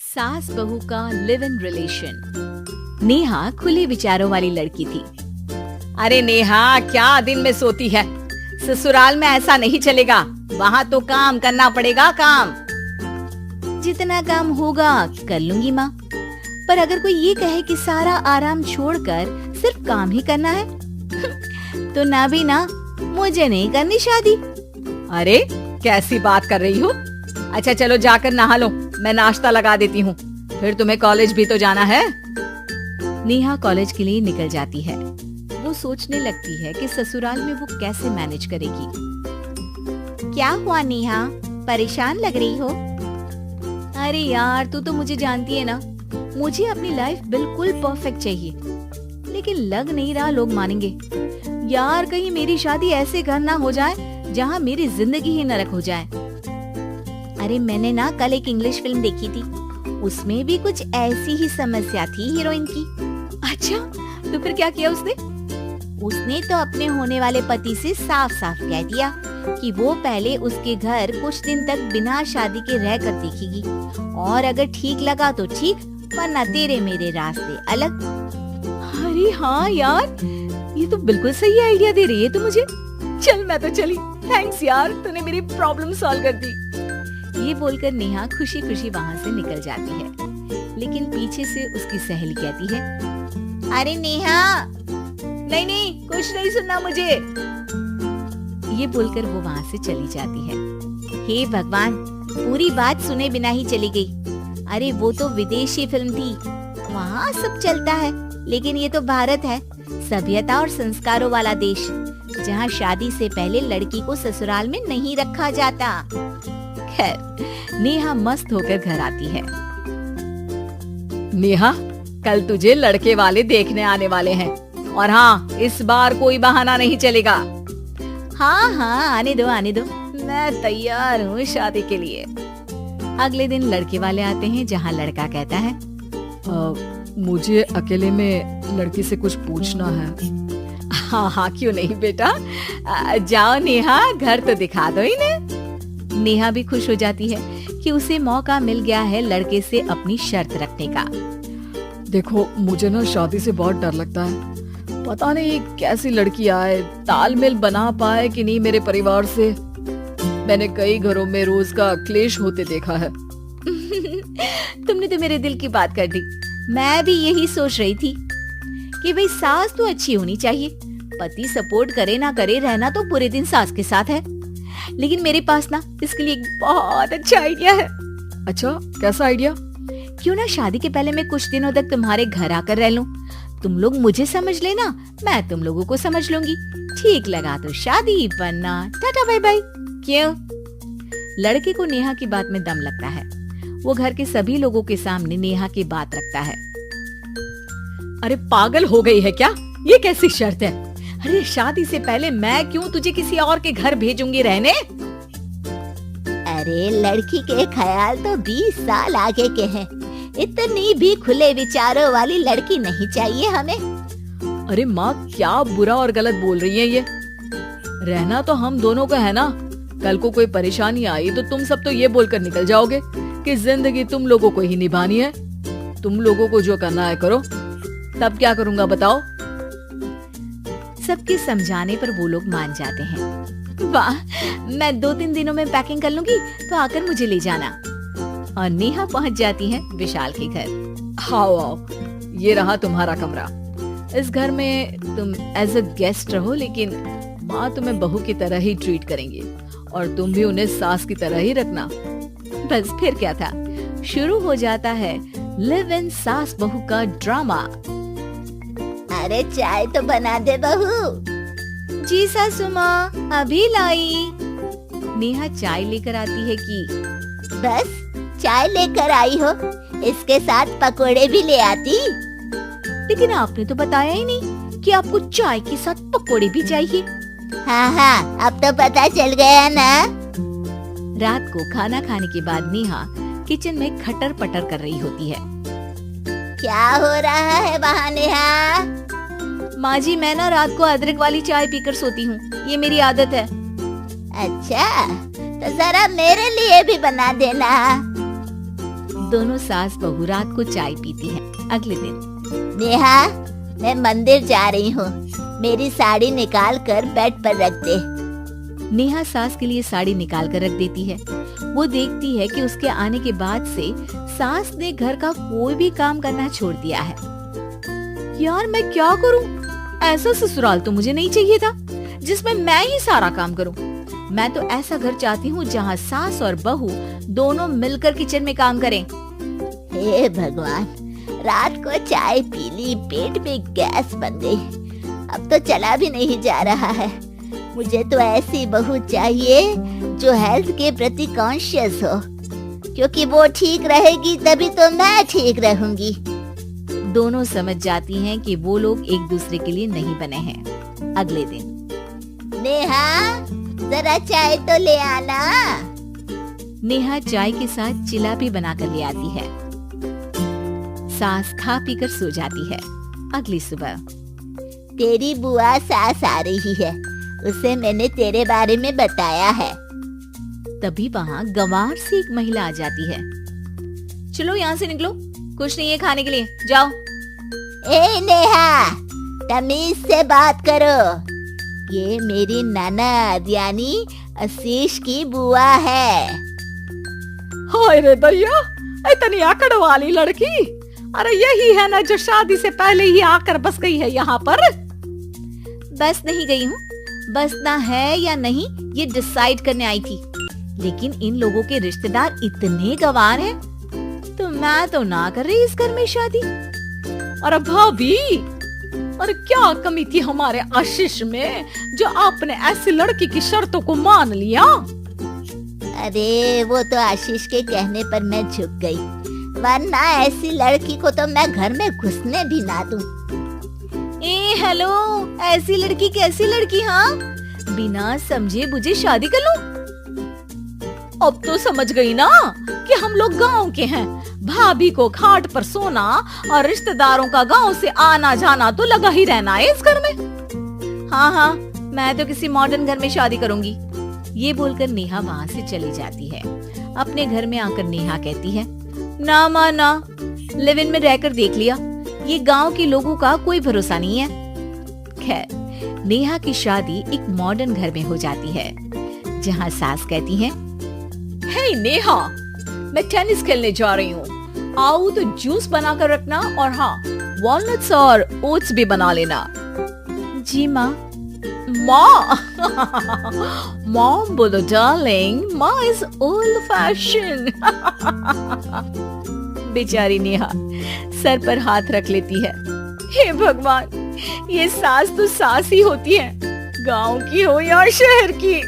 सास बहू का लिव इन रिलेशन। नेहा खुले विचारों वाली लड़की थी। अरे नेहा, क्या दिन में सोती है? ससुराल में ऐसा नहीं चलेगा, वहाँ तो काम करना पड़ेगा। काम जितना काम होगा कर लूंगी माँ, पर अगर कोई ये कहे कि सारा आराम छोड़कर सिर्फ काम ही करना है तो ना भी ना, मुझे नहीं करनी शादी। अरे कैसी बात कर रही हो? अच्छा चलो जाकर नहा लो, मैं नाश्ता लगा देती हूँ, फिर तुम्हें कॉलेज भी तो जाना है। नेहा कॉलेज के लिए निकल जाती है। वो सोचने लगती है कि ससुराल में वो कैसे मैनेज करेगी। क्या हुआ नेहा, परेशान लग रही हो? अरे यार, तू तो मुझे जानती है ना, मुझे अपनी लाइफ बिल्कुल परफेक्ट चाहिए, लेकिन लग नहीं रहा लोग मानेंगे। यार कहीं मेरी शादी ऐसे घर ना हो जाए जहाँ मेरी जिंदगी ही नरक हो जाए। अरे मैंने ना कल एक इंग्लिश फिल्म देखी थी, उसमें भी कुछ ऐसी ही समस्या थी हीरोइन की। अच्छा, तो फिर क्या किया उसने? उसने तो अपने होने वाले पति से साफ साफ कह दिया कि वो पहले उसके घर कुछ दिन तक बिना शादी के रह कर देखेगी, और अगर ठीक लगा तो ठीक, वरना तेरे मेरे रास्ते अलग। अरे हाँ यार, ये तो बिल्कुल सही आइडिया दे रही है तू मुझे। चल मैं तो चली, थैंक्स यार, तूने मेरी प्रॉब्लम सॉल्व कर दी। ये बोलकर नेहा खुशी खुशी वहाँ से निकल जाती है, लेकिन पीछे से उसकी सहेली कहती है, अरे नेहा, नहीं नहीं, कुछ नहीं सुनना मुझे। ये बोलकर वो वहाँ से चली जाती है। हे भगवान, पूरी बात सुने बिना ही चली गई। अरे वो तो विदेशी फिल्म थी, वहाँ सब चलता है, लेकिन ये तो भारत है, सभ्यता और संस्कारों वाला देश, जहाँ शादी से पहले लड़की को ससुराल में नहीं रखा जाता। खैर, नेहा मस्त होकर घर आती है। नेहा, कल तुझे लड़के वाले देखने आने वाले हैं, और हाँ, इस बार कोई बहाना नहीं चलेगा। हाँ हाँ, आने दो आने दो, मैं तैयार हूँ शादी के लिए। अगले दिन लड़के वाले आते हैं, जहाँ लड़का कहता है, मुझे अकेले में लड़की से कुछ पूछना है। हाँ हाँ, क्यों नहीं बेटा, जाओ नेहा, घर तो दिखा दो इन्हें। नेहा भी खुश हो जाती है कि उसे मौका मिल गया है लड़के से अपनी शर्त रखने का। देखो, मुझे ना शादी से बहुत डर लगता है, पता नहीं कैसी लड़की आए, तालमेल बना पाए कि नहीं मेरे परिवार से। मैंने कई घरों में रोज का क्लेश होते देखा है। तुमने तो मेरे दिल की बात कर दी। मैं भी यही सोच रही थी कि भाई सास तो अच्छी होनी चाहिए, पति सपोर्ट करे ना करे, रहना तो पूरे दिन सास के साथ है। लेकिन मेरे पास ना इसके लिए एक बहुत अच्छा आइडिया है। अच्छा, कैसा आइडिया? क्यों ना शादी के पहले मैं कुछ दिनों तक तुम्हारे घर आकर रह लूं, तुम लोग मुझे समझ लेना, मैं तुम लोगों को समझ लूंगी, ठीक लगा तो शादी, वरना टाटा बाय बाय। क्यों? लड़के को नेहा की बात में दम लगता है। वो घर के सभी लोगों के सामने नेहा की बात रखता है। अरे पागल हो गई है क्या? ये कैसी शर्त है? अरे शादी से पहले मैं क्यों तुझे किसी और के घर भेजूंगी रहने? अरे लड़की के ख्याल तो 20 साल आगे के हैं, इतनी भी खुले विचारों वाली लड़की नहीं चाहिए हमें। अरे माँ, क्या बुरा और गलत बोल रही है ये? रहना तो हम दोनों का है ना, कल को कोई परेशानी आई तो तुम सब तो ये बोलकर निकल जाओगे कि जिंदगी तुम लोगों को ही निभानी है, तुम लोगों को जो करना है करो। तब क्या करूँगा बताओ? सबके समझाने पर वो लोग मान जाते हैं। वाह, मैं 2-3 दिनों में पैकिंग कर लूंगी, तो आकर मुझे ले जाना। और नेहा पहुंच जाती है विशाल के घर। आओ, ये रहा तुम्हारा कमरा। इस घर में तुम एज अ गेस्ट रहो, लेकिन माँ तुम्हें बहू की तरह ही ट्रीट करेंगी, और तुम भी उन्हें सास की तरह ही रखना। बस फिर क्या था, शुरू हो जाता है लिव इन सास बहू का ड्रामा। अरे चाय तो बना दे बहू। जी सासू माँ, अभी लाई। नेहा चाय लेकर आती है कि बस चाय लेकर आई हो, इसके साथ पकोड़े भी ले आती। लेकिन आपने तो बताया ही नहीं कि आपको चाय के साथ पकोड़े भी चाहिए। हाँ हाँ, अब तो पता चल गया ना। रात को खाना खाने के बाद नेहा किचन में खटर पटर कर रही होती है। क्या हो रहा है वहाँ नेहा? माँ जी, मैं ना रात को अदरक वाली चाय पीकर सोती हूँ, ये मेरी आदत है। अच्छा, तो जरा मेरे लिए भी बना देना। दोनों सास बहू रात को चाय पीती हैं। अगले दिन नेहा, मैं मंदिर जा रही हूँ, मेरी साड़ी निकाल कर बेड पर रख दे। नेहा सास के लिए साड़ी निकाल कर रख देती है। वो देखती है कि उसके आने के बाद से सास ने घर का कोई भी काम करना छोड़ दिया है। यार मैं क्या करूं? ऐसा ससुराल तो मुझे नहीं चाहिए था जिसमें मैं ही सारा काम करूं। मैं तो ऐसा घर चाहती हूँ जहाँ सास और बहू दोनों मिलकर किचन में काम करें। हे भगवान, रात को चाय पी ली, पेट में गैस बन गई, अब तो चला भी नहीं जा रहा है। मुझे तो ऐसी बहू चाहिए जो हेल्थ के प्रति कॉन्शियस हो, क्योंकि वो ठीक रहेगी तभी तो मैं ठीक रहूंगी। दोनों समझ जाती हैं कि वो लोग एक दूसरे के लिए नहीं बने हैं। अगले दिन नेहा, जरा चाय तो ले आना। नेहा चाय के साथ जिलापी बनाकर ले आती है। सास खा पीकर सो जाती है। अगली सुबह तेरी बुआ सास आ रही है, उसे मैंने तेरे बारे में बताया है। तभी वहाँ गंवार से एक महिला आ जाती है। चलो यहाँ से निकलो, कुछ नहीं है खाने के लिए, जाओ। ए नेहा, तमीज से बात करो, ये मेरी ननद यानी आशीष की बुआ है। हाय रे दैया, इतनी आकड़ वाली लड़की। अरे यही है ना जो शादी से पहले ही आकर बस गई है यहाँ पर। बस नहीं गई हूँ, बसना है या नहीं ये डिसाइड करने आई थी, लेकिन इन लोगों के रिश्तेदार इतने गंवार हैं, तो मैं तो ना कर रही इस घर में शादी। अरे भाभी, और क्या कमी थी हमारे आशीष में जो आपने ऐसी लड़की की शर्तों को मान लिया? अरे वो तो आशीष के कहने पर मैं झुक गई, वरना ऐसी लड़की को तो मैं घर में घुसने भी ना दूं। ए हेलो, ऐसी लड़की कैसी लड़की? हाँ, बिना समझे बुझे शादी कर लूं? अब तो समझ गई ना कि हम लोग गांव के हैं। भाभी को खाट पर सोना और रिश्तेदारों का गांव से आना जाना तो लगा ही रहना है इस घर में। हाँ हाँ, मैं तो किसी मॉडर्न घर में शादी करूंगी। ये बोलकर नेहा वहाँ से चली जाती है। अपने घर में आकर नेहा कहती है, ना माँ ना, लिव इन में रहकर देख लिया, ये गांव के लोगों का कोई भरोसा नहीं है। खैर, नेहा की शादी एक मॉडर्न घर में हो जाती है, जहाँ सास कहती है, हे नेहा, मैं टेनिस खेलने जा रही हूँ, आओ तो जूस बनाकर रखना, और हाँ, वॉलनट्स और ओट्स भी बना लेना। जी माँ। माँ मॉम बोलो डार्लिंग, माँ इज ओल्ड फैशन। बेचारी नेहा सर पर हाथ रख लेती है। हे भगवान, ये सास तो सास ही होती है, गांव की हो या शहर की।